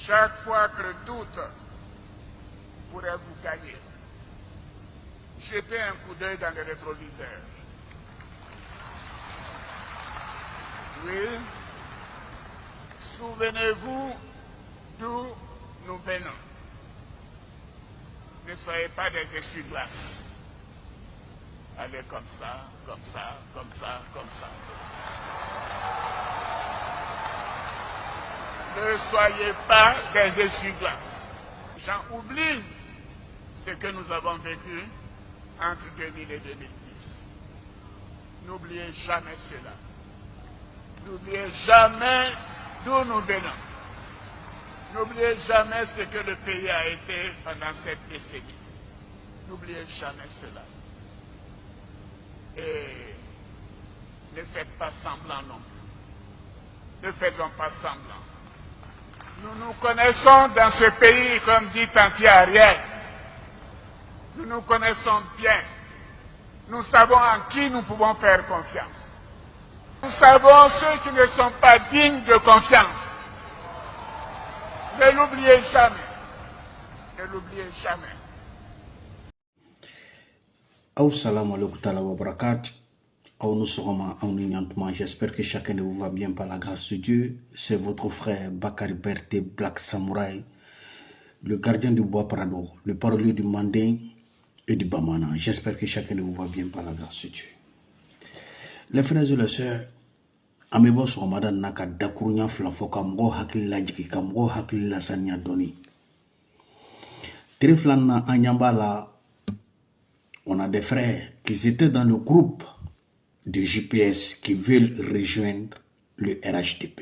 Chaque fois que le doute pourrait vous gagner, jetez un coup d'œil dans les rétroviseurs. Oui, souvenez-vous d'où nous venons. Ne soyez pas des essuie-glaces. Allez comme ça, comme ça, comme ça, comme ça. Ne soyez pas des essuie-glaces. J'en oublie ce que nous avons vécu entre 2000 et 2010. N'oubliez jamais cela. N'oubliez jamais d'où nous venons. N'oubliez jamais ce que le pays a été pendant cette décennie. N'oubliez jamais cela. Et ne faites pas semblant non plus. Ne faisons pas semblant. Nous nous connaissons dans ce pays, comme dit Tanti Ariel. Nous nous connaissons bien. Nous savons en qui nous pouvons faire confiance. Nous savons ceux qui ne sont pas dignes de confiance. Ne l'oubliez jamais. Ne l'oubliez jamais. Assalamu alaikum wa barakatuh. J'espère que chacun de vous va bien par la grâce de Dieu. C'est votre frère Bakari Berté Black Samurai, le gardien du bois Prado, le parolier du Mandin et du Bamana. J'espère que chacun de vous va bien par la grâce de Dieu. Les frères et les sœurs, amebo so Ramadan naka dakurunya flafoka mgo hakilla jikika mgo hakilla sanya doni. Triflana anyambala, on a des frères qui étaient dans le groupe de GPS qui veulent rejoindre le RHDP.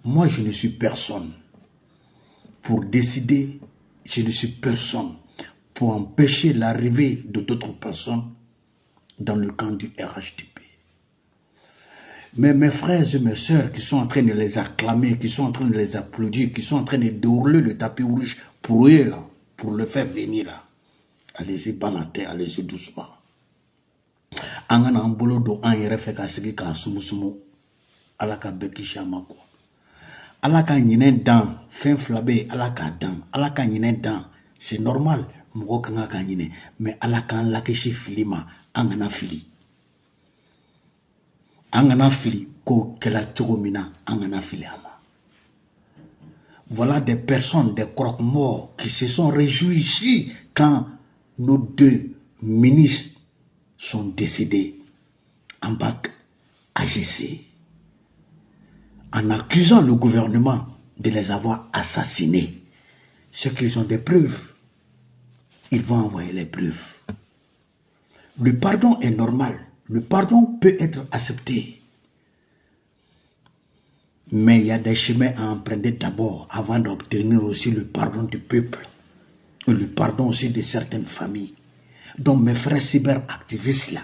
Moi, je ne suis personne pour décider, je ne suis personne pour empêcher l'arrivée de d'autres personnes dans le camp du RHDP. Mais mes frères et mes sœurs qui sont en train de les acclamer, qui sont en train de les applaudir, qui sont en train de dérouler le tapis rouge pour eux là, pour le faire venir là, allez-y pas la terre, allez-y doucement. Angana ambolo do an yere fe ka sigi ka sumusumu alaka bekisha mako alaka nyinen dan fin flabe alaka dan alaka nyinen dan c'est normal moko kanga ka nyine mais alaka lakishi filima angana fili ko kela chogomina angana fili ama. Voilà des personnes, des croque-morts qui se sont réjouis ici quand nos deux ministres sont décédés en bac AGC en accusant le gouvernement de les avoir assassinés. Ceux qui ont des preuves, ils vont envoyer les preuves. Le pardon est normal. Le pardon peut être accepté. Mais il y a des chemins à emprunter d'abord avant d'obtenir aussi le pardon du peuple et le pardon aussi de certaines familles. Donc mes frères cyberactivistes là,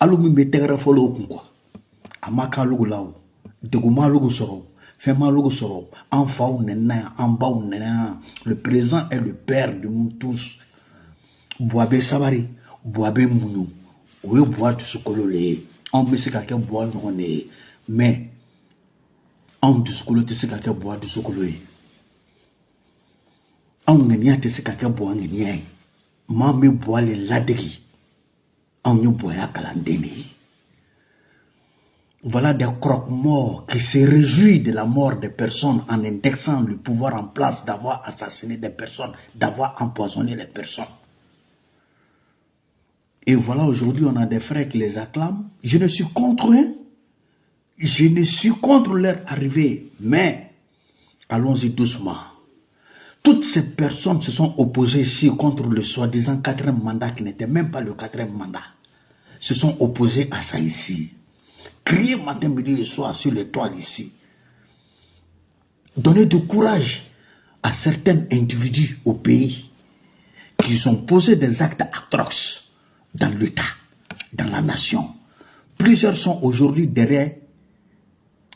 alors me mettez follow quoi, amaka logo lao, deguma logo soro, fema logo soro, enfant ou nena, en bas ou nena, le présent est le père de nous tous. Boabe sabari, boabe mounou, ou boire de ce cololé, on me sait qu'à boire on est, mais on de ce cololé c'est qu'à boire de ce cololé, on n'est pas c'est qu'à boire n'est Mami boile ladegi, on nous boya kalandeni. Voilà des croque-morts qui se réjouissent de la mort des personnes en indexant le pouvoir en place d'avoir assassiné des personnes, d'avoir empoisonné les personnes. Et voilà, aujourd'hui, on a des frères qui les acclament. Je ne suis contre eux. Je ne suis contre leur arrivée. Mais, allons-y doucement. Toutes ces personnes se sont opposées ici contre le soi-disant 4e mandat qui n'était même pas le 4e mandat. Se sont opposés à ça ici. Crier matin, midi et soir sur les toits ici. Donner du courage à certains individus au pays qui ont posé des actes atroces dans l'État, dans la nation. Plusieurs sont aujourd'hui derrière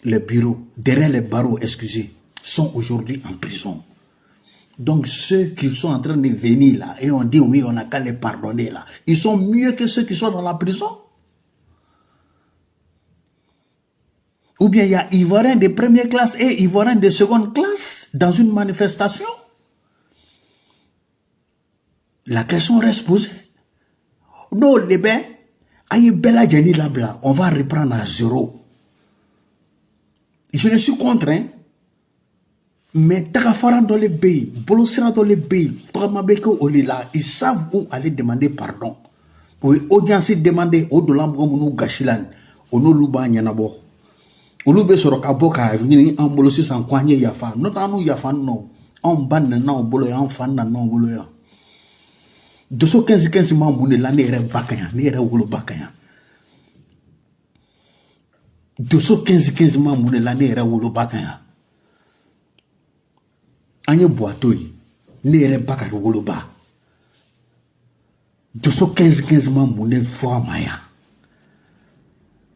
les bureaux, derrière les barreaux, excusez, sont aujourd'hui en prison. Donc ceux qui sont en train de venir là, et on dit oui, on n'a qu'à les pardonner là, ils sont mieux que ceux qui sont dans la prison. Ou bien il y a Ivoiriens de première classe et Ivoiriens de seconde classe dans une manifestation. La question reste posée. Non, les bains, on va reprendre à zéro. Je ne suis contre, hein. Mais Tagafara dans les pays, Bolosera dans les pays, Togamabeko Olila, ils savent où aller demander pardon. Pour audience demander au de l'ambomounou Gachilan, au no Luba Nyanabo. Au Lube Sorokaboka, venir en Bolossi sans Kwanye Yafa, notamment Yafa non, en ban non, Bolo, en fan non, Bolo. 215 membres de l'année est Bakaya, n'est Wolo Bakaya. 215 membres de l'année est Wolo Bakaya. Anye boitoy nere bakar woloba 215 membres ne formaya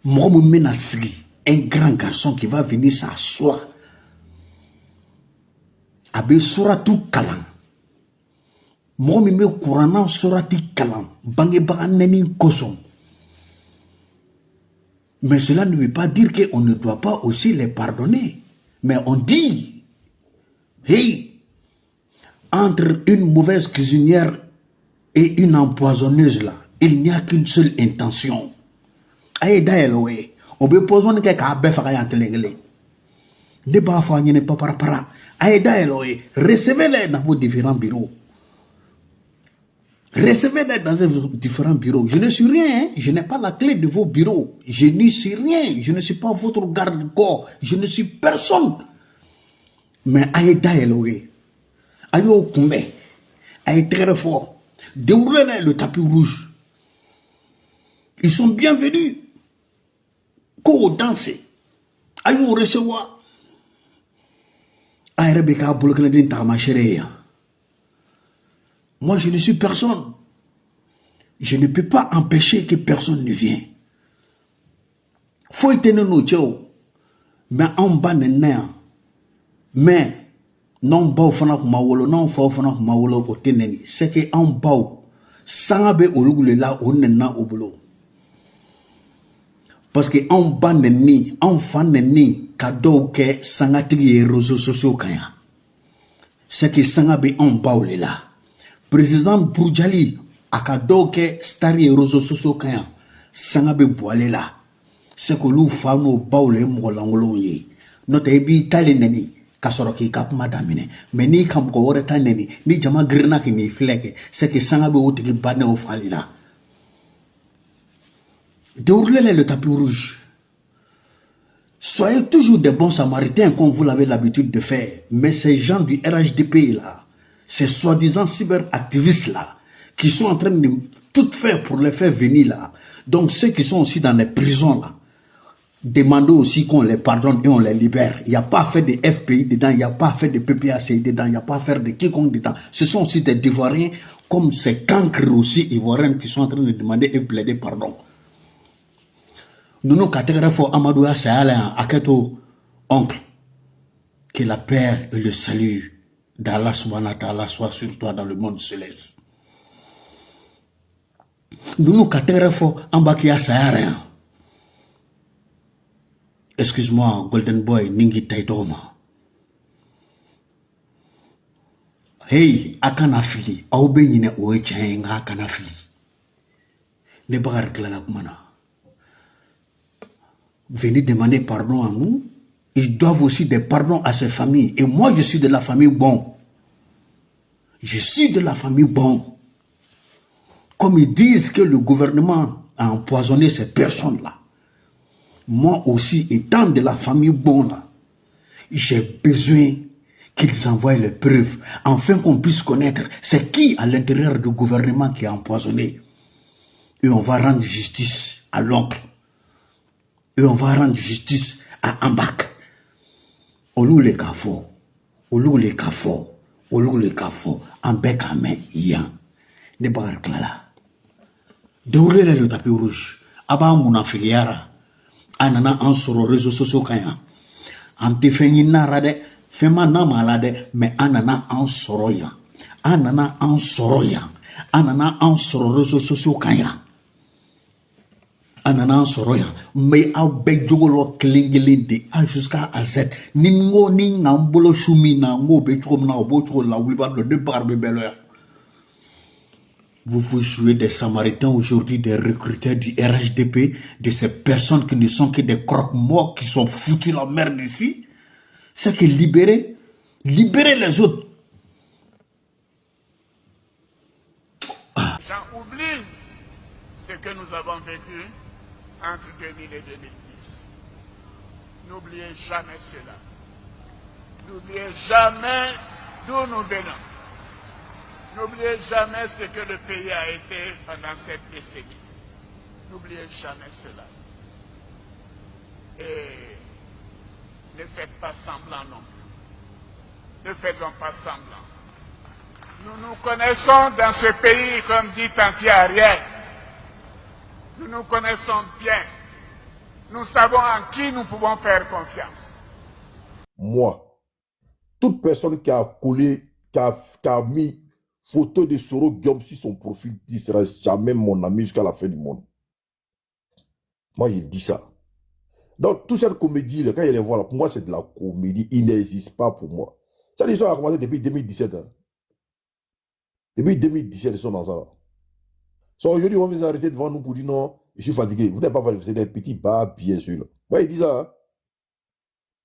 mo menasigi un grand garçon qui va venir s'asseoir abe suratu kalan mo me courant surati kalan bange baganeni koson. Mais cela ne veut pas dire qu'on ne doit pas aussi les pardonner, mais on dit hey, entre une mauvaise cuisinière et une empoisonneuse là, il n'y a qu'une seule intention. Aïe d'ailleurs, on peut poser un cas à Befara Yantelengele. Ne pas faire n'y pas para. Aïe d'ailleurs, recevez-les dans vos différents bureaux. Recevez-les dans vos différents bureaux. Je ne suis rien, hein? Je n'ai pas la clé de vos bureaux. Je n'y suis rien. Je ne suis pas votre garde-corps. Je ne suis personne. Mais aïe d'ailleurs, aïe au combat, aïe très fort. Déroulez le tapis rouge. Ils sont bienvenus. Qu'on danse. Aïe au recevoir. Aïe Rebecca Boulkanadine Tarmachereya. Moi je ne suis personne. Je ne peux pas empêcher que personne ne vienne. Faut éteindre nos tchao. Mais en bas de néant. Mais non bau fana mawolo non fo fana mawolo o teneni c'est que en bau sangabe olugule la onena obulo parce que en bande ni en fan ni cadeau que sangatigi réseaux sociaux kaya c'est que sangabe en bau là président Bourjali a cadeau que stari réseaux sociaux kaya sangabe boile là c'est que lu fano bau le molangolo yi notre ebi taleneni kasoroki kap madamine mais ni kam ko woreta neni ni jama grina ki ni fleke c'est que sanga be wotiki bane o falila déroulez le tapis rouge. Soyez toujours des bons samaritains comme vous l'avez l'habitude de faire, mais ces gens du RHDP là, ces soi-disant cyberactivistes là qui sont en train de tout faire pour les faire venir là, donc ceux qui sont aussi dans les prisons là, demandez aussi qu'on les pardonne et on les libère. Il n'y a pas à faire de FPI dedans, il n'y a pas à faire de PPACI dedans, il n'y a pas à faire de quiconque dedans. Ce sont aussi des Ivoiriens, comme ces cancres aussi Ivoiriens qui sont en train de demander et plaider pardon. Nous nous catégorisons Amadou Sahala Aketo, oncle, que la paix et le salut d'Allah subhanahu wa ta'ala soit sur toi dans le monde céleste. Nous nous catégorisons Ambakia Sahala. Excuse-moi, Golden Boy, Ningi Taidoma. Hey, akanafili, aube nine oeche nga akanafili. Ne bagar klala kumana. Venez demander pardon à nous. Ils doivent aussi des pardons à ces familles. Et moi, je suis de la famille bon. Je suis de la famille bon. Comme ils disent que le gouvernement a empoisonné ces personnes-là. Moi aussi, étant de la famille bonne, j'ai besoin qu'ils envoient les preuves, afin qu'on puisse connaître c'est qui à l'intérieur du gouvernement qui a empoisonné. Et on va rendre justice à l'oncle. Et on va rendre justice à Ambak. Olou le kafo, olou le kafo, olou le kafo, Ambek ame yan. Ne bagar klala. Déroulez le tapis rouge. Aba mounafiliara. Anana en sur les réseaux sociaux kaya. Ante feni narade, fema na malade, mais anana en soroya. Anana en soroya. Anana en sur les réseaux sociaux kaya. Ananan Soroya, mais a bejolo klingelinde, a jusqu'à Z. Ningo ni ngambolo shumi na ngo betrom na obotro la wiba le de barbe beloya. Vous vous jouez des Samaritains aujourd'hui, des recruteurs du RHDP, de ces personnes qui ne sont que des croque-morts qui sont foutus la merde ici. C'est que libérer les autres. J'en oublie ce que nous avons vécu entre 2000 et 2010. N'oubliez jamais cela. N'oubliez jamais d'où nous venons. N'oubliez jamais ce que le pays a été pendant cette décennie. N'oubliez jamais cela. Et ne faites pas semblant non plus. Ne faisons pas semblant. Nous nous connaissons dans ce pays, comme dit Tanti Ariel. Nous nous connaissons bien. Nous savons en qui nous pouvons faire confiance. Moi, toute personne qui a collé, qui a mis photo de Soro Diom sur son profil, ne sera jamais mon ami jusqu'à la fin du monde. Moi, je dis ça. Donc, toute cette comédie, là, quand il les voit, là, pour moi, c'est de la comédie. Il n'existe pas pour moi. Cette histoire a commencé depuis 2017. Hein. Depuis 2017, ils sont dans ça. Là. So, aujourd'hui, on va s'arrêter devant nous pour dire non, je suis fatigué. Vous n'avez pas fatigué, c'est des petits bas, bien sûr. Ouais, il dit ça. Hein.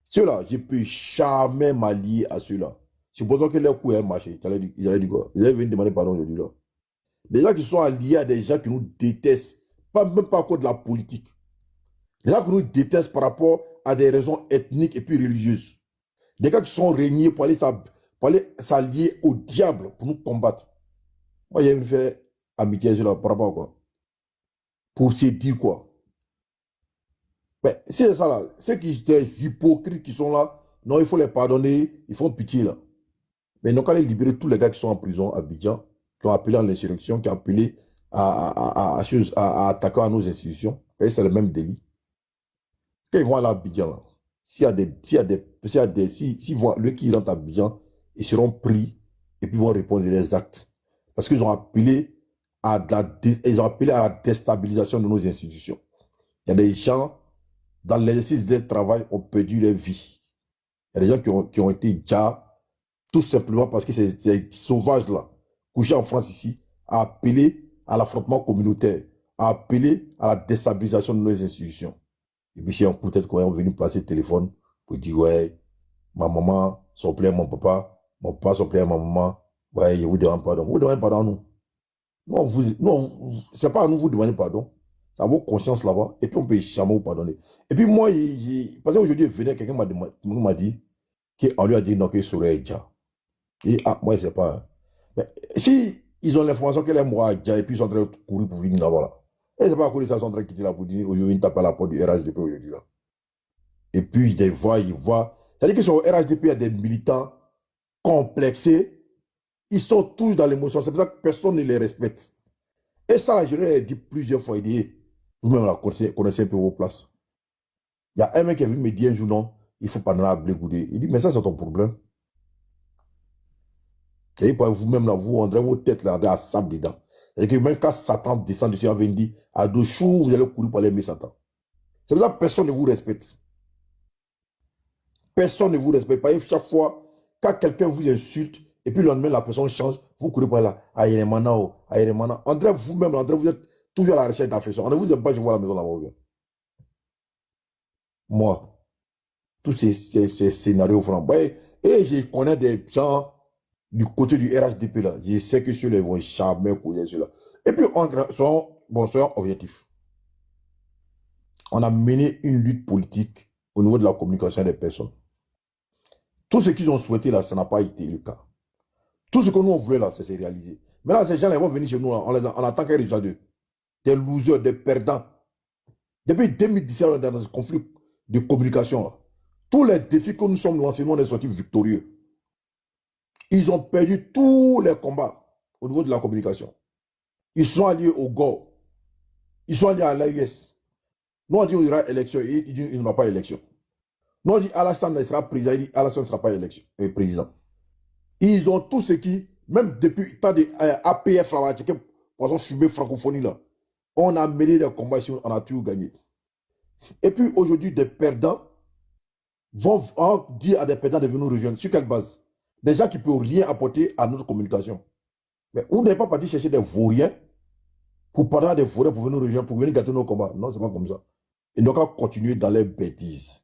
Ceux-là, je ne peux jamais m'allier à ceux-là. Supposons que leur coup est marché. Ils allaient dire quoi? Ils allaient venir demander pardon aujourd'hui. Là. Les gens qui sont alliés à des gens qui nous détestent, même pas à cause de la politique. Les gens qui nous détestent par rapport à des raisons ethniques et puis religieuses. Des gars qui sont réunis pour aller s'allier au diable pour nous combattre. Moi, j'ai fait amitié là par rapport à quoi? Pour se dire quoi? Mais c'est ça là. Ceux qui des hypocrites qui sont là, non, il faut les pardonner, ils font pitié là. Mais non, quand les libérer tous les gars qui sont en prison à Abidjan, qui ont appelé à l'insurrection, qui ont appelé à attaquer à nos institutions, c'est le même délit. Quand ils vont aller à Abidjan, là, s'ils voient le qui rentre à Abidjan, ils seront pris et puis vont répondre des actes. Parce qu'ils ont appelé à la déstabilisation de nos institutions. Il y a des gens, dans l'exercice de travail, ont perdu leur vie. Il y a des gens qui ont été déjà, tout simplement parce que ces sauvages-là, couchés en France ici, a appelé à l'affrontement communautaire, a appelé à la déstabilisation de nos institutions. Et puis, si on peut-être qu'on est venu placer le téléphone pour dire, ouais, ma maman s'en plaît à mon papa s'en plaît à ma maman, ouais, je vous demande pardon. Vous demandez pardon à nous. Non, c'est pas à nous vous demander pardon. C'est à vos consciences là-bas. Et puis, on peut jamais vous pardonner. Et puis, moi, parce qu'aujourd'hui, quelqu'un m'a dit qu'on lui a dit non, que Soroya est déjà. Et moi, je sais pas. Hein. Mais si ils ont l'information qu'elle est morte déjà, et puis ils sont en train de courir pour venir là-bas, là. Et c'est pas à cause de ça, ils sont en train de quitter là pour dire aujourd'hui, ils tapent à la porte du RHDP aujourd'hui. Là. Et puis, ils voient. C'est-à-dire que sur le RHDP, il y a des militants complexés. Ils sont tous dans l'émotion. C'est pour ça que personne ne les respecte. Et ça, je l'ai dit plusieurs fois. Il dit, vous-même, connaissez un peu vos places. Il y a un mec qui est venu me dire un jour, non, il faut pas donner à Blé Goudé. Il dit, mais ça, c'est ton problème. Et vous-même, là, vous rendrez vos têtes là, à sable dedans. Et que même quand Satan descend dessus, il dit, à deux jours, vous allez courir pour aller aimer Satan. C'est pour ça que personne ne vous respecte. Personne ne vous respecte. Parce que chaque fois, quand quelqu'un vous insulte, et puis le lendemain, la personne change, vous courez par là, à Yeremana. André, vous-même, vous êtes toujours à la recherche d'affection. André, vous n'êtes pas, je vois la maison là-bas. Moi, tous ces scénarios flamboyants, et je connais des gens du côté du RHDP là, je sais que ceux-là ne vont jamais courir ceux-là. Et puis, soyons objectifs. On a mené une lutte politique au niveau de la communication des personnes. Tout ce qu'ils ont souhaité là, ça n'a pas été le cas. Tout ce que nous on voulait là, ça s'est réalisé. Maintenant, ces gens-là vont venir chez nous, on attend qu'ils résultat d'eux. Des losers, des perdants. Depuis 2017, on est dans ce conflit de communication là. Tous les défis que nous sommes lancés, nous on est sortis victorieux. Ils ont perdu tous les combats au niveau de la communication. Ils sont alliés au GO. Ils sont alliés à l'AUS. Nous, on dit qu'il y aura élection. Il dit qu'il n'y aura pas élection. Nous, on dit Alassane sera président. Il dit Alassane ne sera pas président. Ils ont tout ce qui, même depuis le temps de APF, là, poisson fumé francophonie, là. On a mené des combats ici, on a toujours gagné. Et puis aujourd'hui, des perdants vont dire à des perdants de venir nous rejoindre. Sur quelle base? Des gens qui ne peuvent rien apporter à notre communication. Mais vous n'êtes pas parti chercher des vauriens pour parler des vauriens pour venir nous rejoindre, pour venir gâter nos combats. Non, ce n'est pas comme ça. Ils n'ont qu'à continuer dans les bêtises.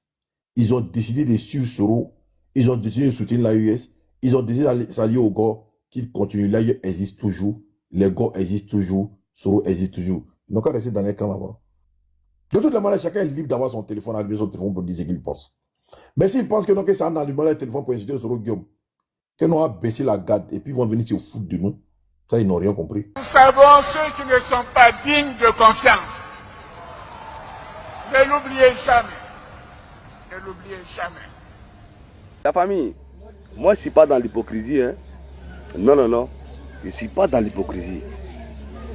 Ils ont décidé de suivre Soro. Ils ont décidé de soutenir l'AUS. Ils ont décidé de s'allier aux gars qui continuent. L'AUS existe toujours. Les gars existent toujours. Soro existe toujours. Ils n'ont qu'à rester dans les camps là-bas. De toute manière, chacun est libre d'avoir son téléphone, allumer son téléphone pour dire ce qu'il pense. Mais s'ils pensent que non, que c'est en allumant le téléphone pour insulter Soro Guillaume, que nous avons baissé la garde et puis ils vont venir se foutre de nous, ça, ils n'ont rien compris. Nous savons ceux qui ne sont pas dignes de confiance. Ne l'oubliez jamais. Ne l'oubliez jamais. La famille, moi je ne suis pas dans l'hypocrisie. Hein. Non, non, non. Je ne suis pas dans l'hypocrisie.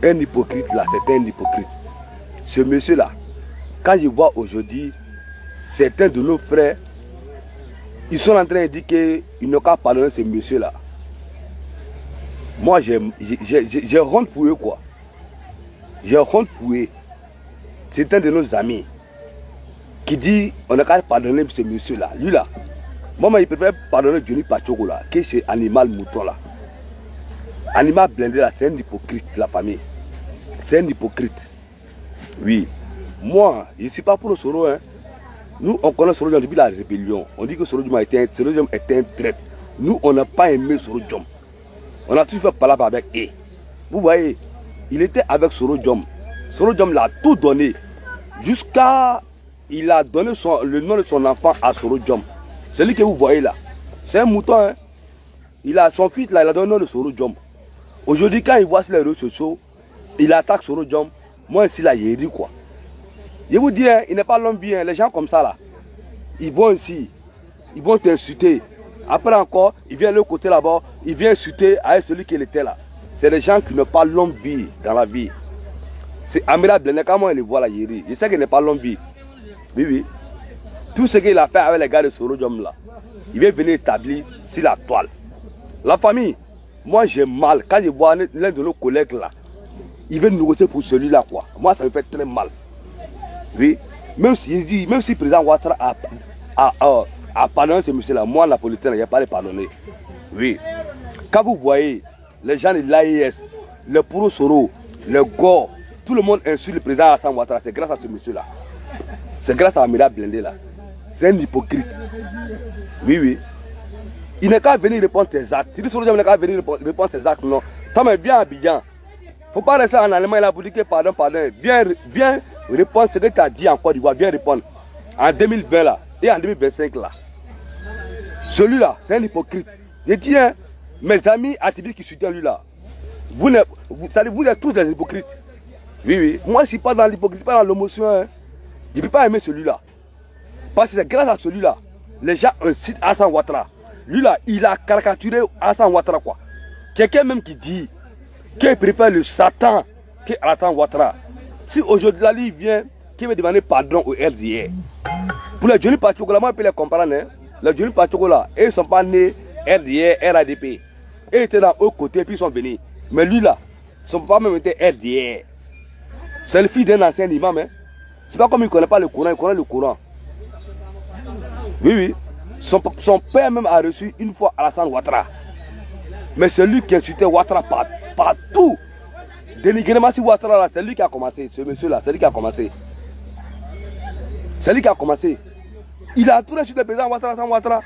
Un hypocrite là, c'est un hypocrite. Ce monsieur-là, quand je vois aujourd'hui certains de nos frères, ils sont en train de dire qu'ils n'ont qu'à pardonner ce monsieur-là. Moi, j'ai honte pour eux, quoi. J'ai honte pour eux. C'est un de nos amis qui dit on n'a qu'à pardonner ce monsieur-là. Lui là, moi, il préfère pardonner Johnny Pachoko là, que ce animal mouton là. Animal blindé là, c'est un hypocrite, la famille. C'est un hypocrite. Oui. Moi, je ne suis pas pour le Soro. Hein. Nous, on connaît Soro depuis la rébellion. On dit que Soro était un traître. Nous, on n'a pas aimé Soro Diom. On a toujours fait parler avec eux. Vous voyez, il était avec Soro Diom. Soro Diom l'a tout donné. Jusqu'à... Il a donné le nom de son enfant à Soro Diom. Celui que vous voyez là. C'est un mouton. Hein. Il a son fils là, il a donné le nom de Soro Diom. Aujourd'hui, quand il voit sur les réseaux sociaux, il attaque Soro Diom. Moi, ici, là, il dit quoi. Je vous dis, hein, il n'est pas l'homme bien. Les gens comme ça, là, ils vont ici, ils vont t'insulter. Après encore, il vient de l'autre côté là-bas, il vient insulter avec celui qui était là. C'est les gens qui n'ont pas l'homme vie dans la vie. C'est Amira Blende, comment il le voit là, Yeri. Je sais qu'il n'est pas l'homme vie. Oui, oui. Tout ce qu'il a fait avec les gars de Soro Diom là, il va venir établir sur la toile. La famille, moi j'ai mal. Quand je vois l'un de nos collègues là, il veut négocier pour celui-là, quoi. Moi, ça me fait très mal. Oui. Même si le président Ouattara a pardonné ce monsieur-là, moi, Napolitain, il n'y a pas de pardonner. Oui. Quand vous voyez les gens de l'AIS, le Puro Soro, le GO, tout le monde insulte le président Hassan Ouattara, c'est grâce à ce monsieur-là. C'est grâce à Amira Blende là. C'est un hypocrite. Oui, oui. Il n'est qu'à venir répondre tes actes. Tu dis Soro Diom n'est qu'à venir répondre tes actes, non. Toi, mais viens à Abidjan. Il ne faut pas rester en Allemagne là pour dire que pardon, pardon. Viens répondre ce que tu as dit en Côte d'Ivoire. Viens répondre. En 2020 là et en 2025 là. Celui-là, c'est un hypocrite. Je dis, hein, mes amis activistes qui soutiennent lui là, vous êtes tous des hypocrites. Oui, oui. Moi, je ne suis pas dans l'hypocrisie, pas dans l'émotion. Hein. Je ne peux pas aimer celui-là. Parce que c'est grâce à celui-là, les gens incitent Hassan Ouattara. Lui là, il a caricaturé Hassan Ouattara, quoi. Quelqu'un même qui dit qu'il préfère le Satan que Hassan Ouattara. Si aujourd'hui là, il vient, qui veut demander pardon au RDR. Pour les Johnny Pachoko, là, moi, je peux les comprendre. Hein. Les Johnny Pachoko là, ils ne sont pas nés RDR, RADP. Ils étaient dans l'autre côté, puis ils sont venus. Mais lui là, son papa même était RDR. C'est le fils d'un ancien imam. Hein. C'est pas comme il ne connaît pas le Coran, il connaît le Coran. Oui, oui. Son père même a reçu une fois Alassane Ouattara. Mais c'est lui qui a insulté Ouattara partout. Dénigrement sur Ouattara là, c'est lui qui a commencé. Ce monsieur là, c'est lui qui a commencé. C'est lui qui a commencé. Il a tout insulté le président Ouattara.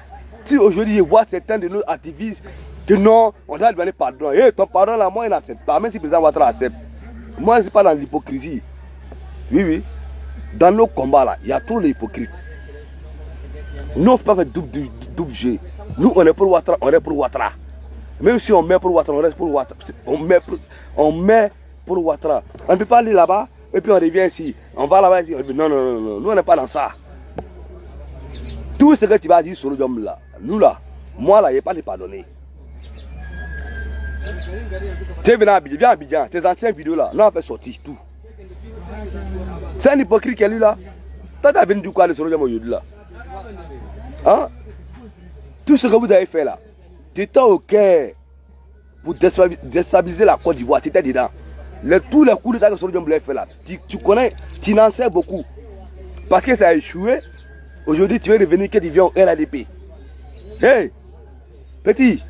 Si aujourd'hui je vois certains de nos activistes que non, on doit lui demander pardon. Et ton pardon là, moi il n'accepte pas. Même si le président Ouattara accepte. Moi je ne suis pas dans l'hypocrisie. Oui, oui. Dans nos combats là, il y a trop d'hypocrites. Nous, on ne fait pas faire double jeu. Nous, on est pour Ouattara, on est pour Ouattara. Même si on met pour Ouattara, on reste pour Ouattara. On met pour Ouattara. On ne peut pas aller là-bas et puis on revient ici. On va là-bas ici. Non, non, non, non. Nous, on n'est pas dans ça. Tout ce que tu vas dire sur le homme là, nous là, moi là, il n'y a pas de pardonner. Tu es venu à Abidjan, viens à Abidjan. Tes anciennes vidéos là, nous on fait sortir tout. C'est un hypocrite qui est lui là. Toi, tu as venu du quoi sur le homme aujourd'hui là. Hein? Tout ce que vous avez fait là, tu étais au cœur pour déstabiliser la Côte d'Ivoire, tu étais dedans. tous les coups d'état que Soro Diom voulait faire là, tu connais, tu n'en sais beaucoup. Parce que ça a échoué. Aujourd'hui, tu veux revenir que tu viens au RADP. Hey, petit,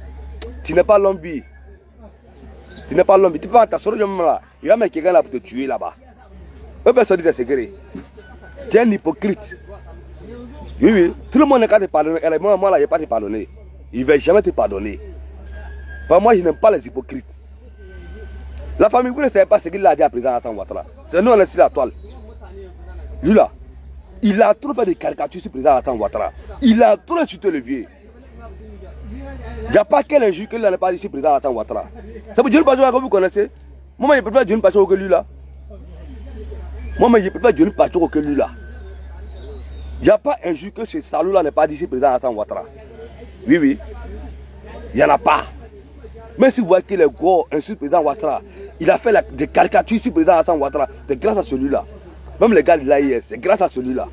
tu n'es pas l'ombi. Tu n'es pas l'ombi. Tu peux entendre Soro Diom là. Il va mettre quelqu'un là pour te tuer là-bas. Eux personne dit tes secrets. Tu es un hypocrite. Oui, oui. Tout le monde n'est qu'à te pardonner. Moi là, je ne vais pas te pardonner. Il ne va jamais te pardonner. Enfin, moi, je n'aime pas les hypocrites. La famille, vous ne savez pas ce qu'il a dit à président Alassane Ouattara. C'est nous, on est sur la toile. Lui là, il a trop fait de caricatures sur le président Alassane Ouattara. Il a trop insulté le vieux. Il n'y a pas quel injure qu'il n'a pas dit sur le président Alassane Ouattara. C'est pour Dieu le que vous connaissez. Moi, je préfère Dieu le que lui là. Moi, je préfère Dieu le que lui là. Il n'y a pas injure que ce salaud là n'a pas dit sur le président Alassane Ouattara. Oui, oui. Il n'y en a pas. Même si vous voyez que les gros insultent le président Ouattara, il a fait des caricatures sur le président Alassane Ouattara, c'est grâce à celui-là. Même les gars de l'AIS, c'est grâce à celui-là.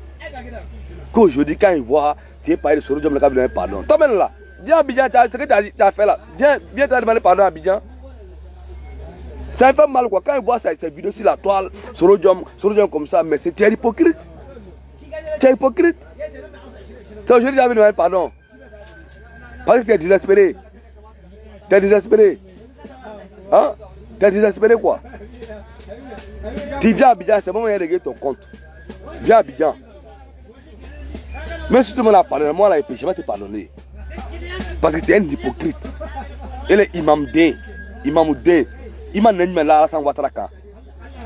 Qu'aujourd'hui, quand ils voient, tu es parlé de Soro Diom, le gars lui demande pardon. Toi-même là, viens à Abidjan, ce que tu as fait là, viens te demander pardon à Abidjan. Ça fait mal quoi, quand ils voient ces vidéos sur la toile, Soro Diom comme ça, mais tu es hypocrite. Tu es hypocrite. C'est aujourd'hui que tu as demandé pardon. Parce que tu es désespéré. Tu es désespéré. Hein? Tu es désespéré quoi? Tu viens à Abidjan, c'est bon moyen de régler ton compte. Viens à Abidjan. Mais si tout le monde a pardonné, moi là, je vais te pardonner. Parce que tu es un hypocrite. Et les imamdin, imam neni là sans Ouattara ka.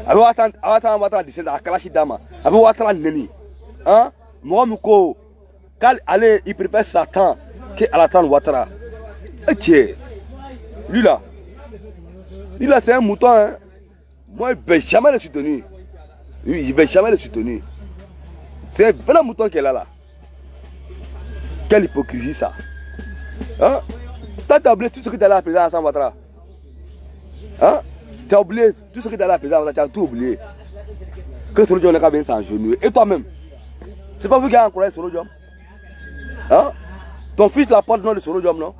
Avec Alassane Ouattara descend à Kalashi Dama. Avec Ouattara neni. Hein? Moi Mouko, quand allez, il préfère Satan que Alassane Ouattara. Et tiens, lui là c'est un mouton. Hein? Moi, je ne vais jamais le soutenir. Oui, je ne vais jamais le soutenir. C'est un vrai mouton qui est là. Quelle hypocrisie ça. Hein? Tu as oublié tout ce que tu as à la présidence Alassane Ouattara. Hein? Tu as oublié tout ce que tu as à la présidence Ouattara. Tu as tout oublié. Que Soro Diom n'est pas bien s'engenouiller. Et toi-même, c'est pas vous qui avez encouragé Soro Diom. Hein? Ton fils la porte le nom de Soro Diom, non?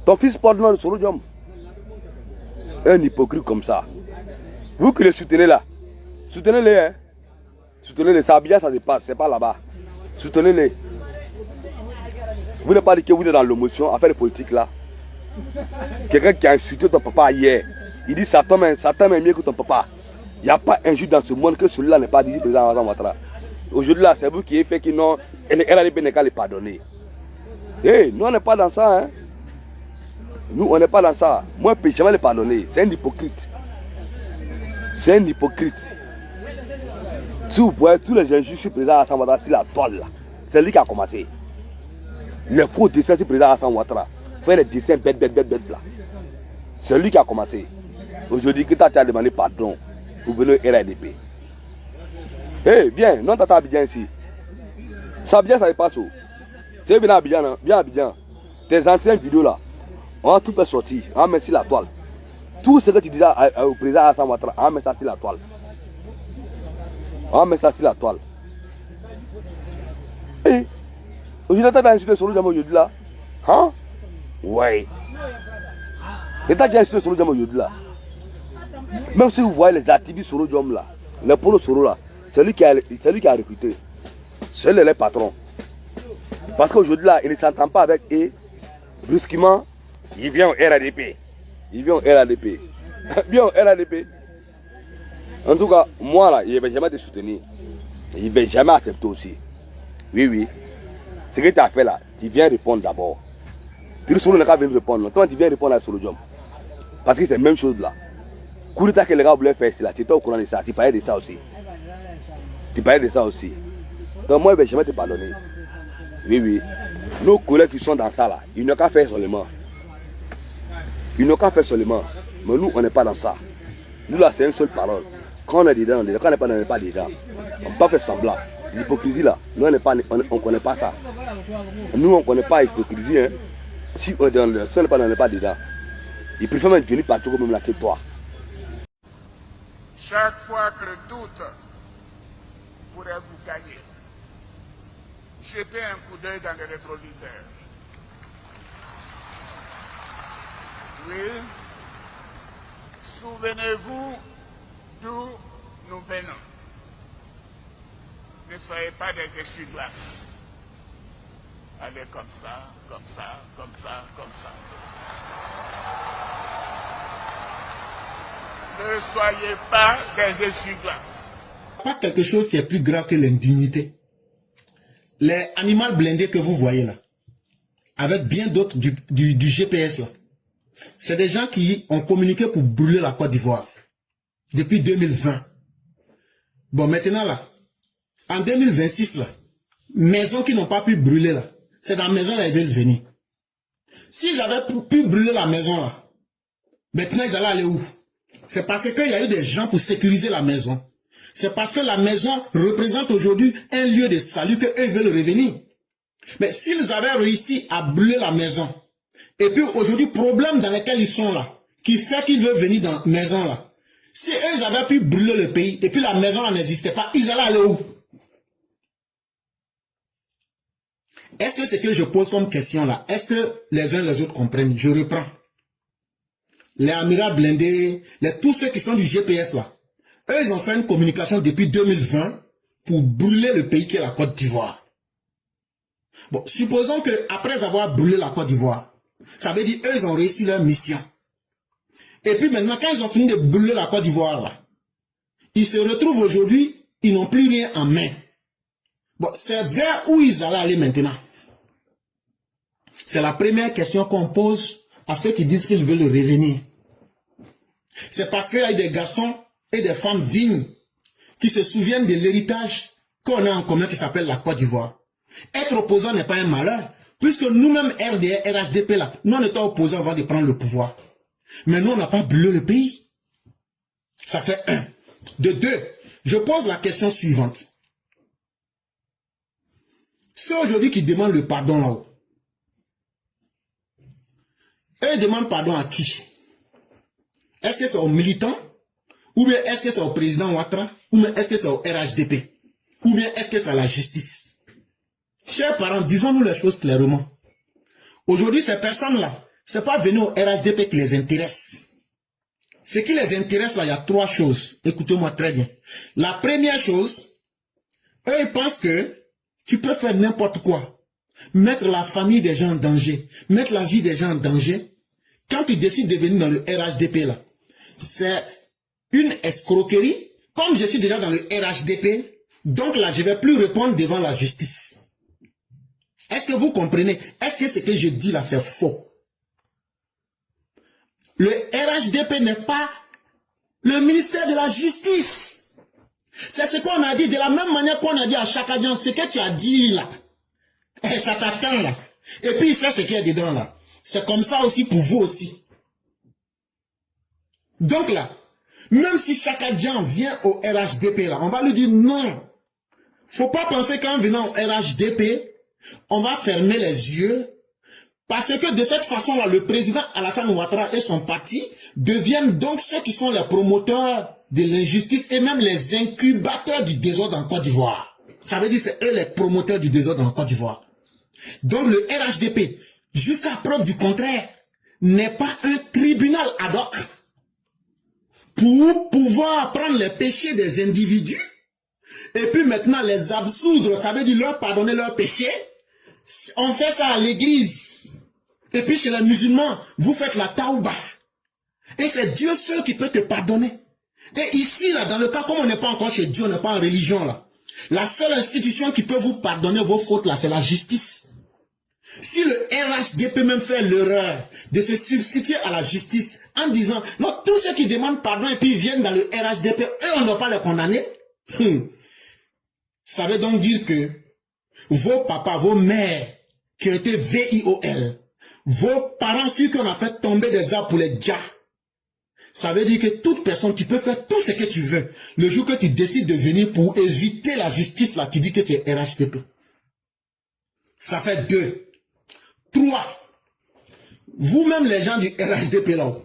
Ton fils porte le nom de Soro Diom. Un hypocrite comme ça. Vous qui les soutenez là, soutenez-les. Hein? Soutenez-les. Ça bien, ça se passe. C'est pas là-bas. Soutenez-les. Vous n'avez pas dit que vous êtes dans l'émotion, à faire de politique là. Quelqu'un qui a insulté ton papa hier, il dit Satan est mieux que ton papa. Il n'y a pas un jour dans ce monde que celui-là n'est pas dit président Alassane Ouattara. Aujourd'hui là, c'est vous qui avez fait que non, RADP n'est qu'à les pardonner. Hey, nous on n'est pas dans ça. Hein? Nous on n'est pas dans ça. Moi je ne peux jamais les pardonner. C'est un hypocrite. C'est un hypocrite. Si vous voyez tous les injures sur le président Alassane Ouattara sur la toile là, c'est lui qui a commencé. Les faux dessins sur le président Alassane Ouattara, faire les dessins bêtes là. C'est lui qui a commencé. Aujourd'hui, que tu as demandé pardon, vous venez au RADP. Hey, viens, non t'as Abidjan ici. Ça bien, ça ne passe où? Tu es venu à Abidjan, hein? Viens à Abidjan. Tes anciennes vidéos là, on va tout faire sortir, on va mettre sur la toile. Tout ce que tu disais au président Alassane Ouattara, on va mettre ça sur la toile. On va mettre ça sur la toile. Hey, aujourd'hui, tu as insulté Soro Diom aujourd'hui là. Hein? Ouais. Et tu as déjà insulté Soro Diom aujourd'hui là. Même si vous voyez les activistes Soro Diom là, les polos Soro là, c'est lui qui a recruté. C'est lui le patron. Parce qu'aujourd'hui là, il ne s'entend pas avec eux. Brusquement, il vient au RADP. Il vient au RADP. Viens au RADP. En tout cas, moi là, il ne va jamais te soutenir. Il ne va jamais accepter aussi. Oui, oui. Ce que tu as fait là, tu viens répondre d'abord. Tu dis Soro n'a qu'à venir répondre. Toi, tu viens répondre à Soro Diom. Parce que c'est la même chose là. Coup d'état que les gars voulaient faire, c'est là. Tu étais au courant de ça. Tu parlais de ça aussi. Tu parlais de ça aussi. Donc moi, je ne vais jamais te pardonner. Oui, oui. Nos collègues qui sont dans ça là, ils n'ont qu'à faire seulement. Ils n'ont qu'à faire seulement. Mais nous, on n'est pas dans ça. Nous là, c'est une seule parole. Quand on est dedans, quand on n'est pas dedans. On ne peut pas faire semblant. L'hypocrisie là, nous on ne connaît pas ça. Nous on ne connaît pas l'hypocrisie. Hein. Si on est dans le seul, on n'est pas dedans. Ils préfèrent même venir partout comme là que toi. Chaque fois que le doute pourrait vous gagner, jetez un coup d'œil dans les rétroviseurs. Oui, Souvenez-vous d'où nous venons. Ne soyez pas des essuie-glaces. Allez comme ça, comme ça, comme ça, comme ça. Ne soyez pas des essuie-glaces. Pas quelque chose qui est plus grave que l'indignité. Les animaux blindés que vous voyez là, avec bien d'autres du GPS là, c'est des gens qui ont communiqué pour brûler la Côte d'Ivoire depuis 2020. Bon, maintenant là, en 2026 là, maisons qui n'ont pas pu brûler là, c'est dans la maison là ils veulent venir. S'ils avaient pu brûler la maison là, maintenant ils allaient aller où? C'est parce qu'il y a eu des gens pour sécuriser la maison. C'est parce que la maison représente aujourd'hui un lieu de salut qu'eux veulent revenir. Mais s'ils avaient réussi à brûler la maison, et puis aujourd'hui, problème dans lequel ils sont là, qui fait qu'ils veulent venir dans la maison là, si eux avaient pu brûler le pays, et puis la maison là n'existait pas, ils allaient aller où? Est-ce que ce que je pose comme question là, est-ce que les uns les autres comprennent? Je reprends. Les amirals blindés, tous ceux qui sont du GPS là, eux ils ont fait une communication depuis 2020 pour brûler le pays qui est la Côte d'Ivoire. Bon, supposons que après avoir brûlé la Côte d'Ivoire, ça veut dire eux ils ont réussi leur mission. Et puis maintenant quand ils ont fini de brûler la Côte d'Ivoire là, ils se retrouvent aujourd'hui, ils n'ont plus rien en main. Bon, c'est vers où ils allaient aller maintenant? C'est la première question qu'on pose à ceux qui disent qu'ils veulent revenir. C'est parce qu'il y a des garçons et des femmes dignes qui se souviennent de l'héritage qu'on a en commun qui s'appelle la Côte d'Ivoire. Être opposant n'est pas un malheur, puisque nous-mêmes, RDR, RHDP, là, nous on était opposants avant de prendre le pouvoir. Mais nous, on n'a pas brûlé le pays. Ça fait un. De deux, je pose la question suivante. Ceux aujourd'hui qui demandent le pardon là-haut, eux demandent pardon à qui? Est-ce que c'est aux militants? Ou bien est-ce que c'est au président Ouattara? Ou bien est-ce que c'est au RHDP? Ou bien est-ce que c'est à la justice? Chers parents, disons-nous les choses clairement. Aujourd'hui, ces personnes-là, ce n'est pas venu au RHDP qui les intéresse. Ce qui les intéresse là, il y a trois choses. Écoutez-moi très bien. La première chose, eux ils pensent que tu peux faire n'importe quoi. Mettre la famille des gens en danger. Mettre la vie des gens en danger. Quand tu décides de venir dans le RHDP là, c'est une escroquerie. Comme je suis déjà dans le RHDP, donc là je ne vais plus répondre devant la justice. Est-ce que vous comprenez? Est-ce que ce que je dis là c'est faux? Le RHDP n'est pas le ministère de la Justice. C'est ce qu'on a dit de la même manière qu'on a dit à Chakadjan, ce que tu as dit là. Et ça t'attend là. Et puis ça c'est ce qu'il y a dedans là. C'est comme ça aussi pour vous aussi. Donc là, même si Chakadjan vient au RHDP là, on va lui dire non. Faut pas penser qu'en venant au RHDP, on va fermer les yeux. Parce que de cette façon-là, le président Alassane Ouattara et son parti deviennent donc ceux qui sont les promoteurs de l'injustice et même les incubateurs du désordre en Côte d'Ivoire. Ça veut dire que c'est eux les promoteurs du désordre en Côte d'Ivoire. Donc le RHDP, jusqu'à preuve du contraire, n'est pas un tribunal ad hoc pour pouvoir prendre les péchés des individus et puis maintenant les absoudre, ça veut dire leur pardonner leurs péchés. On fait ça à l'église. Et puis chez les musulmans, vous faites la taouba. Et c'est Dieu seul qui peut te pardonner. Et ici, là, dans le cas, comme on n'est pas encore chez Dieu, on n'est pas en religion, là. La seule institution qui peut vous pardonner vos fautes, là, c'est la justice. Si le RHDP même fait l'erreur de se substituer à la justice en disant, non, tous ceux qui demandent pardon et puis viennent dans le RHDP, eux, on ne doit pas les condamner. Ça veut donc dire que vos papas, vos mères, qui ont été VIOL, vos parents, ceux qu'on a fait tomber des arbres pour les djas, ça veut dire que toute personne, tu peux faire tout ce que tu veux. Le jour que tu décides de venir pour éviter la justice, là, tu dis que tu es RHDP. Ça fait 2. 3. Vous-même, les gens du RHDP, là,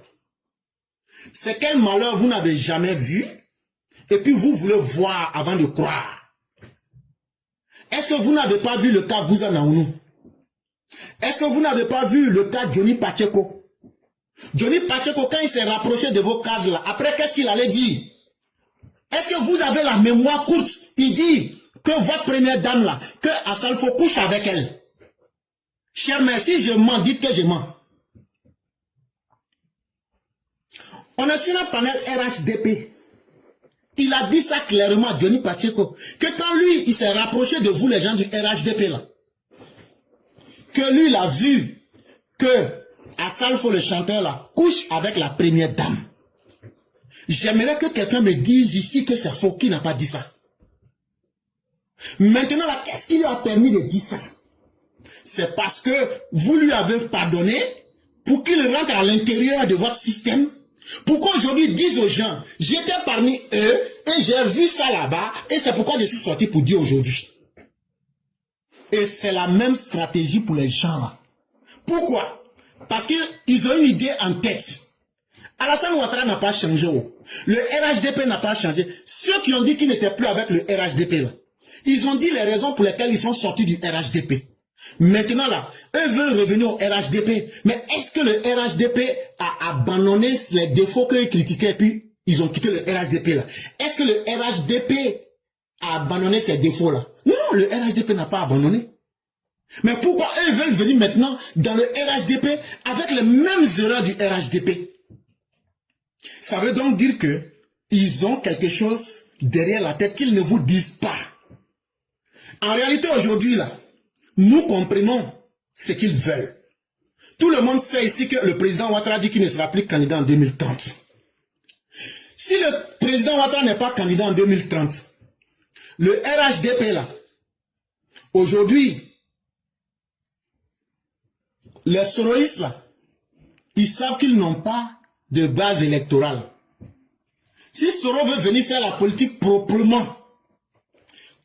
c'est quel malheur vous n'avez jamais vu, et puis vous voulez voir avant de croire. Est-ce que vous n'avez pas vu le cas Bouza Naounou? Est-ce que vous n'avez pas vu le cas Johnny Pacheco? Johnny Pacheco, quand il s'est rapproché de vos cadres là, après qu'est-ce qu'il allait dire? Est-ce que vous avez la mémoire courte? Il dit que votre première dame là, que Assalfo couche avec elle. Cher mère, si je mens, dites que je mens. On est sur un panel RHDP. Il a dit ça clairement, Johnny Pacheco, que quand lui, il s'est rapproché de vous, les gens du RHDP là, que lui, il a vu que Assalfo, le chanteur là, couche avec la première dame. J'aimerais que quelqu'un me dise ici que c'est faux, qui n'a pas dit ça. Maintenant là, qu'est-ce qui lui a permis de dire ça? C'est parce que vous lui avez pardonné pour qu'il rentre à l'intérieur de votre système. Pourquoi aujourd'hui ils disent aux gens, j'étais parmi eux et j'ai vu ça là-bas et c'est pourquoi je suis sorti pour dire aujourd'hui. Et c'est la même stratégie pour les gens là. Pourquoi? Parce qu'ils ont une idée en tête. Alassane Ouattara n'a pas changé. Le RHDP n'a pas changé. Ceux qui ont dit qu'ils n'étaient plus avec le RHDP là, ils ont dit les raisons pour lesquelles ils sont sortis du RHDP. Maintenant là, eux veulent revenir au RHDP. Mais est-ce que le RHDP a abandonné les défauts qu'ils critiquaient et puis ils ont quitté le RHDP là? Est-ce que le RHDP a abandonné ces défauts là? Non, le RHDP n'a pas abandonné. Mais pourquoi eux veulent venir maintenant dans le RHDP avec les mêmes erreurs du RHDP? Ça veut donc dire que ils ont quelque chose derrière la tête qu'ils ne vous disent pas. En réalité aujourd'hui là, nous comprenons ce qu'ils veulent. Tout le monde sait ici que le président Ouattara dit qu'il ne sera plus candidat en 2030. Si le président Ouattara n'est pas candidat en 2030, le RHDP là, aujourd'hui, les soroïstes là, ils savent qu'ils n'ont pas de base électorale. Si Soro veut venir faire la politique proprement,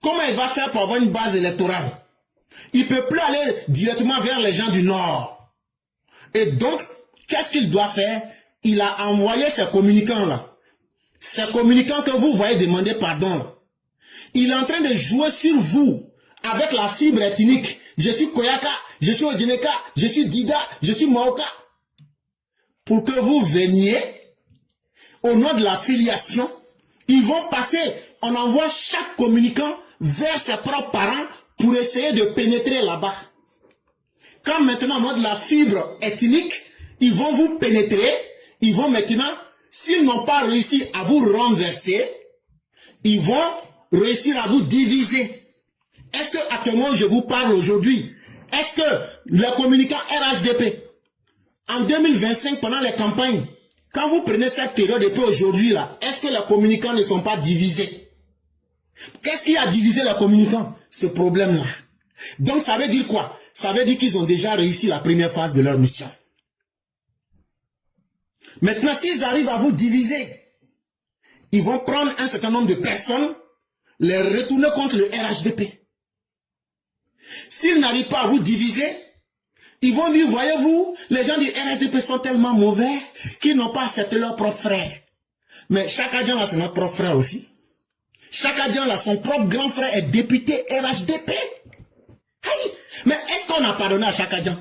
comment il va faire pour avoir une base électorale? Il ne peut plus aller directement vers les gens du Nord. Et donc, qu'est-ce qu'il doit faire? Il a envoyé ces communicants là. Ces communicants que vous voyez demander pardon là. Il est en train de jouer sur vous avec la fibre ethnique. Je suis Koyaka, je suis Odjeneka, je suis Dida, je suis Maoka. Pour que vous veniez, au nom de la filiation, ils vont passer, on envoie chaque communicant vers ses propres parents pour essayer de pénétrer là-bas. Quand maintenant, au nom de la fibre ethnique, ils vont vous pénétrer, ils vont maintenant, s'ils n'ont pas réussi à vous renverser, ils vont réussir à vous diviser. Est-ce que actuellement je vous parle aujourd'hui, est-ce que le communicant RHDP, en 2025, pendant les campagnes, quand vous prenez cette période et puis aujourd'hui là, est-ce que les communicants ne sont pas divisés? Qu'est-ce qui a divisé les communicants? Ce problème-là. Donc ça veut dire quoi? Ça veut dire qu'ils ont déjà réussi la première phase de leur mission. Maintenant, s'ils arrivent à vous diviser, ils vont prendre un certain nombre de personnes, les retourner contre le RHDP. S'ils n'arrivent pas à vous diviser, ils vont dire, voyez-vous, les gens du RHDP sont tellement mauvais qu'ils n'ont pas accepté leur propre frère. Mais Chaka Dian là, c'est notre propre frère aussi. Chaka Dian là, son propre grand frère est député RHDP. Hey, mais est-ce qu'on a pardonné à Chaka Dian?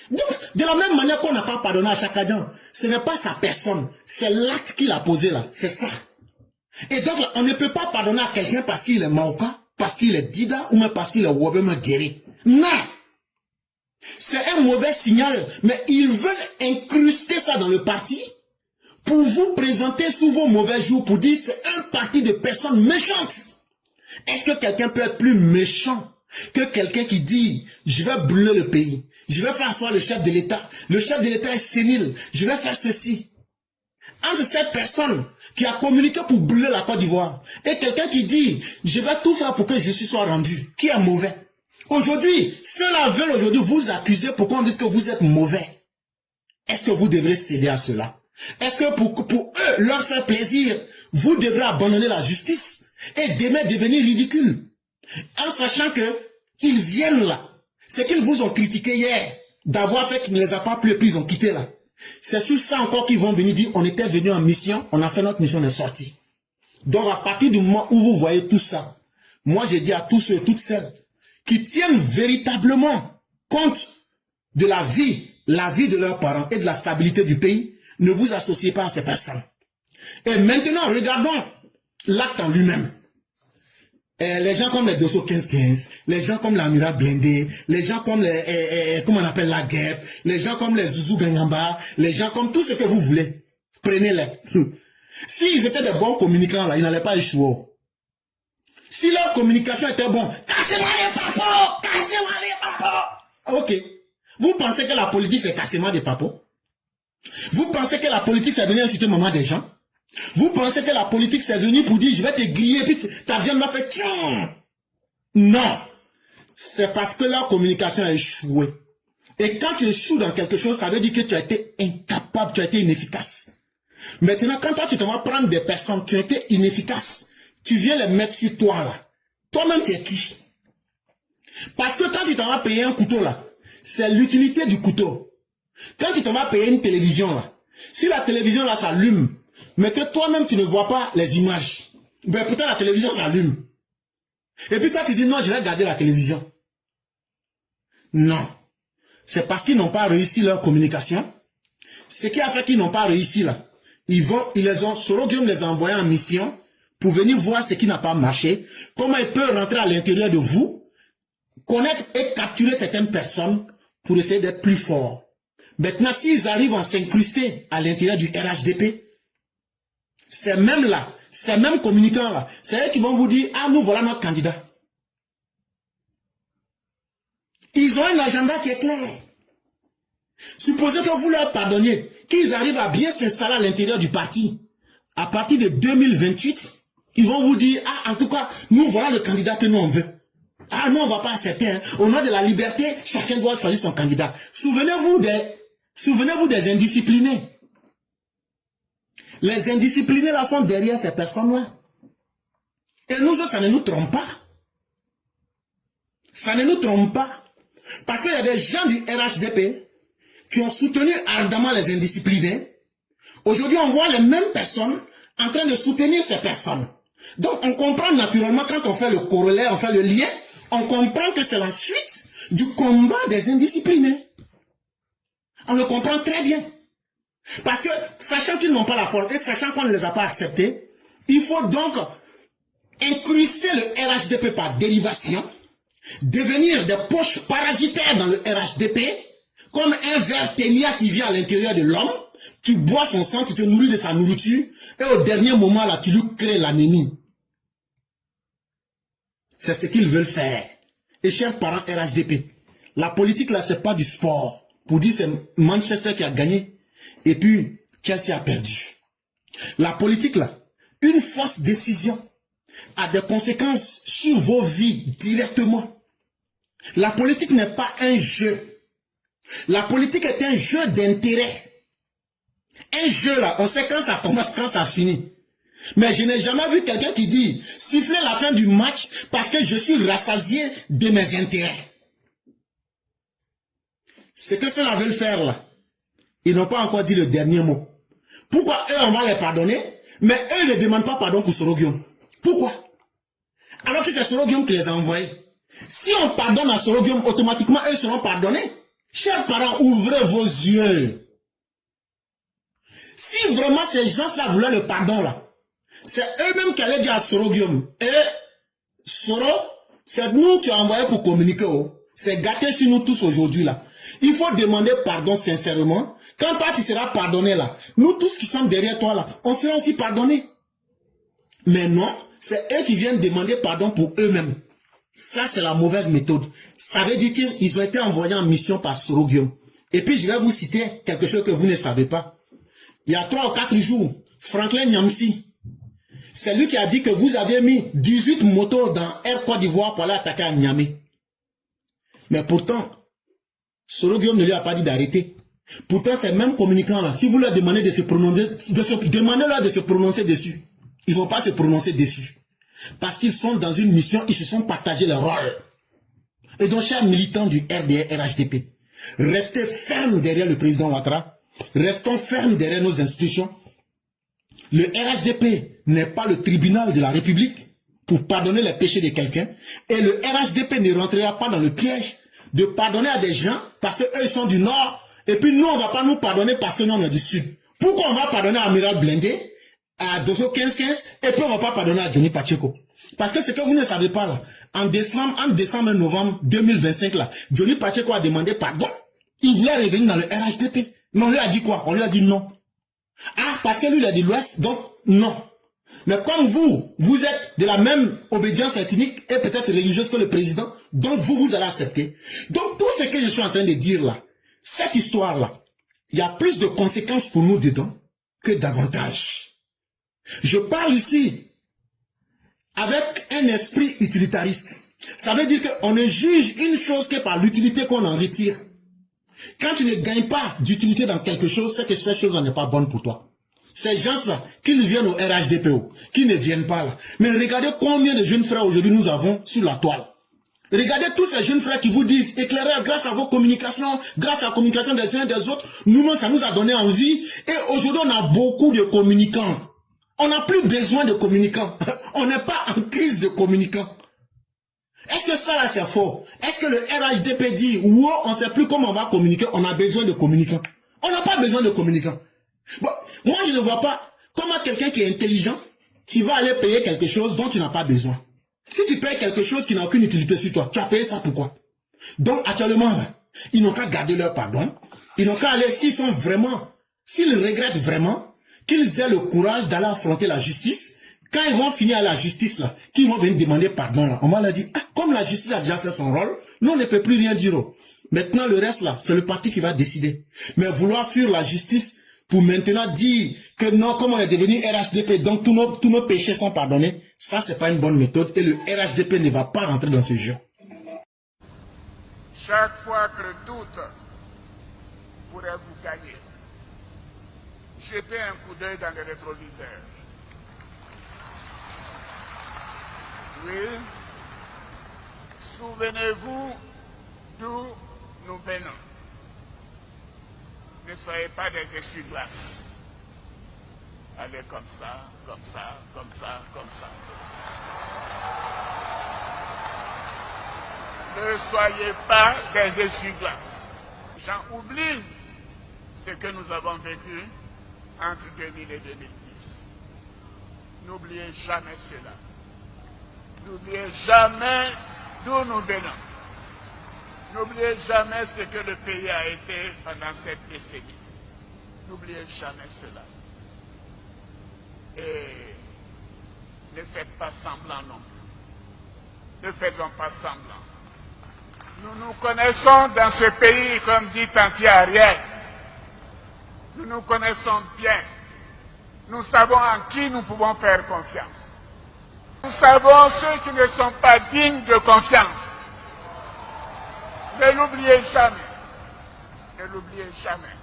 Donc, de la même manière qu'on n'a pas pardonné à Chaka Dian, ce n'est pas sa personne, c'est l'acte qu'il a posé là, c'est ça. Et donc, là, on ne peut pas pardonner à quelqu'un parce qu'il est Maoka, parce qu'il est Dida, ou même parce qu'il est Wobema Guéri. Non! C'est un mauvais signal, mais ils veulent incruster ça dans le parti pour vous présenter sous vos mauvais jours, pour dire c'est un parti de personnes méchantes. Est-ce que quelqu'un peut être plus méchant que quelqu'un qui dit je vais brûler le pays, je vais faire asseoir le chef de l'État est sénile, je vais faire ceci? Entre cette personne qui a communiqué pour brûler la Côte d'Ivoire et quelqu'un qui dit je vais tout faire pour que justice soit rendue, qui est mauvais? Aujourd'hui, ceux-là veulent aujourd'hui vous accuser pour qu'on dise que vous êtes mauvais. Est-ce que vous devrez céder à cela? Est-ce que pour eux, leur faire plaisir, vous devrez abandonner la justice et demain devenir ridicule? En sachant que ils viennent là. C'est qu'ils vous ont critiqué hier d'avoir fait qu'ils ne les a pas plu et puis ils ont quitté là. C'est sur ça encore qu'ils vont venir dire on était venu en mission, on a fait notre mission, on est sorti. Donc à partir du moment où vous voyez tout ça, moi j'ai dit à tous ceux et toutes celles qui tiennent véritablement compte de la vie la vie de leurs parents et de la stabilité du pays, ne vous associez pas à ces personnes. Et maintenant, regardons l'acte en lui-même. Les gens comme les Dosso 1515, les gens comme l'Amiral Blindé, les gens comme les, comment on appelle la guêpe, les gens comme les Zouzou Ganyamba, les gens comme tout ce que vous voulez. Prenez-les. S'ils étaient de bons communicants, là, ils n'allaient pas échouer. Si leur communication était bonne, cassez-moi les papos! Cassez-moi les papos! Ok. Vous pensez que la politique, c'est cassez-moi des papos? Vous pensez que la politique, c'est venir insulter maman des gens? Vous pensez que la politique, c'est venu pour dire, je vais te griller, puis ta viande m'a fait tiens. Non. C'est parce que leur communication a échoué. Et quand tu échoues dans quelque chose, ça veut dire que tu as été incapable, tu as été inefficace. Maintenant, quand toi, tu te vas prendre des personnes qui ont été inefficaces, tu viens les mettre sur toi, là. Toi-même, tu es qui? Parce que quand tu t'en vas payer un couteau, là, c'est l'utilité du couteau. Quand tu t'en vas payer une télévision, là, si la télévision, là, s'allume, mais que toi-même, tu ne vois pas les images, ben pourtant, la télévision s'allume. Et puis toi, tu dis, non, je vais garder la télévision. Non. C'est parce qu'ils n'ont pas réussi leur communication. Ce qui a fait qu'ils n'ont pas réussi, là, Soroguium les a envoyés en mission pour venir voir ce qui n'a pas marché, comment ils peuvent rentrer à l'intérieur de vous, connaître et capturer certaines personnes pour essayer d'être plus forts. Maintenant, s'ils arrivent à s'incruster à l'intérieur du RHDP, ces mêmes-là, ces mêmes communicants-là, c'est eux qui vont vous dire, ah, nous voilà notre candidat. Ils ont un agenda qui est clair. Supposez que vous leur pardonniez, qu'ils arrivent à bien s'installer à l'intérieur du parti. À partir de 2028, ils vont vous dire, ah, en tout cas, nous voilà le candidat que nous on veut. Ah, nous on va pas accepter, hein. Au nom de la liberté, chacun doit choisir son candidat. Souvenez-vous des indisciplinés. Les indisciplinés là sont derrière ces personnes-là. Et nous, ça ne nous trompe pas. Ça ne nous trompe pas. Parce qu'il y a des gens du RHDP qui ont soutenu ardemment les indisciplinés. Aujourd'hui, on voit les mêmes personnes en train de soutenir ces personnes. Donc, on comprend naturellement, quand on fait le corollaire, on fait le lien, on comprend que c'est la suite du combat des indisciplinés. On le comprend très bien. Parce que, sachant qu'ils n'ont pas la force et sachant qu'on ne les a pas acceptés, il faut donc incruster le RHDP par dérivation, devenir des poches parasitaires dans le RHDP, comme un ver ténia qui vient à l'intérieur de l'homme, tu bois son sang, tu te nourris de sa nourriture, et au dernier moment, là, tu lui crées l'anémie. C'est ce qu'ils veulent faire. Et chers parents RHDP, la politique, là, c'est pas du sport. Pour dire c'est Manchester qui a gagné, et puis Chelsea a perdu. La politique, là, une fausse décision a des conséquences sur vos vies directement. La politique n'est pas un jeu. La politique est un jeu d'intérêt. Un jeu là, on sait quand ça commence, quand ça finit. Mais je n'ai jamais vu quelqu'un qui dit siffler la fin du match parce que je suis rassasié de mes intérêts. Ce que ceux-là veulent faire là, ils n'ont pas encore dit le dernier mot. Pourquoi eux on va les pardonner, mais eux ne demandent pas pardon pour Soroguium? Pourquoi? Alors que c'est Soroguium qui les a envoyés. Si on pardonne à Soroguium, automatiquement eux seront pardonnés. Chers parents, ouvrez vos yeux. Si vraiment ces gens-là voulaient le pardon là, c'est eux-mêmes qui allaient dire à Soroguium, et Soro, c'est nous qui as envoyé pour communiquer. Oh. C'est gâté sur nous tous aujourd'hui là. Il faut demander pardon sincèrement. Quand toi tu seras pardonné là, nous tous qui sommes derrière toi là, on sera aussi pardonnés. Mais non, c'est eux qui viennent demander pardon pour eux-mêmes. Ça, c'est la mauvaise méthode. Ça veut dire qu'ils ont été envoyés en mission par Soroguium. Et puis, je vais vous citer quelque chose que vous ne savez pas. Il y a 3 ou 4 jours, Franklin Nyamsi, c'est lui qui a dit que vous avez mis 18 motos dans Air Côte d'Ivoire pour aller attaquer à Niamey. Mais pourtant, Soroguium ne lui a pas dit d'arrêter. Pourtant, ces mêmes communicants-là, si vous leur demandez de se prononcer, demandez-leur de se prononcer dessus. Ils ne vont pas se prononcer dessus. Parce qu'ils sont dans une mission, ils se sont partagés le rôle. Et donc, chers militants du RDR RHDP, restez fermes derrière le président Ouattara. Restons fermes derrière nos institutions. Le RHDP n'est pas le tribunal de la République pour pardonner les péchés de quelqu'un. Et le RHDP ne rentrera pas dans le piège de pardonner à des gens parce qu'eux sont du Nord Et puis nous, on ne va pas nous pardonner parce que nous, on est du Sud. Pourquoi on va pardonner à Amiral Blindé, à Dosso 15-15, et puis on ne va pas pardonner à Johnny Pacheco? Parce que ce que vous ne savez pas là, en décembre et novembre 2025 là, Johnny Pacheco a demandé pardon. Il voulait revenir dans le RHDP. Mais on lui a dit quoi? On lui a dit non. Ah, parce que lui, il a dit l'Ouest, donc non. Mais comme vous êtes de la même obédience ethnique et peut-être religieuse que le président, donc vous allez accepter. Donc tout ce que je suis en train de dire là, cette histoire-là, il y a plus de conséquences pour nous dedans que d'avantages. Je parle ici avec un esprit utilitariste. Ça veut dire qu'on ne juge une chose que par l'utilité qu'on en retire. Quand tu ne gagnes pas d'utilité dans quelque chose, c'est que cette chose-là n'est pas bonne pour toi. Ces gens-là, qu'ils viennent au RHDPO, qui ne viennent pas là. Mais regardez combien de jeunes frères aujourd'hui nous avons sur la toile. Regardez tous ces jeunes frères qui vous disent, éclairez grâce à vos communications, grâce à la communication des uns et des autres, nous-mêmes, ça nous a donné envie. Et aujourd'hui, on a beaucoup de communicants. On n'a plus besoin de communicants. On n'est pas en crise de communicants. Est-ce que ça là c'est faux? Est-ce que le RHDP dit, wow, on ne sait plus comment on va communiquer, on a besoin de communicants? On n'a pas besoin de communicants. Bon, moi je ne vois pas comment quelqu'un qui est intelligent, tu vas aller payer quelque chose dont tu n'as pas besoin. Si tu payes quelque chose qui n'a aucune utilité sur toi, tu as payé ça pourquoi? Donc actuellement, ils n'ont qu'à garder leur pardon, ils n'ont qu'à aller, s'ils regrettent vraiment, qu'ils aient le courage d'aller affronter la justice. Quand ils vont finir à la justice là, qu'ils vont venir demander pardon là, on va leur dire, ah, comme la justice a déjà fait son rôle, nous on ne peut plus rien dire. Maintenant le reste là, c'est le parti qui va décider. Mais vouloir fuir la justice pour maintenant dire que non, comme on est devenu RHDP, donc tous nos péchés sont pardonnés, ça c'est pas une bonne méthode et le RHDP ne va pas rentrer dans ce jeu. Chaque fois que le doute pourrait vous gagner, jetez un coup d'œil dans le rétroviseur. Oui, souvenez-vous d'où nous venons. Ne soyez pas des essuie-glaces. Allez comme ça, comme ça, comme ça, comme ça. Ne soyez pas des essuie-glaces. J'en oublie ce que nous avons vécu entre 2000 et 2010. N'oubliez jamais cela. N'oubliez jamais d'où nous venons. N'oubliez jamais ce que le pays a été pendant cette décennie. N'oubliez jamais cela. Et ne faites pas semblant non plus. Ne faisons pas semblant. Nous nous connaissons dans ce pays, comme dit Tanti Ariel. Nous nous connaissons bien. Nous savons en qui nous pouvons faire confiance. Nous savons ceux qui ne sont pas dignes de confiance. Ne l'oubliez jamais. Ne l'oubliez jamais.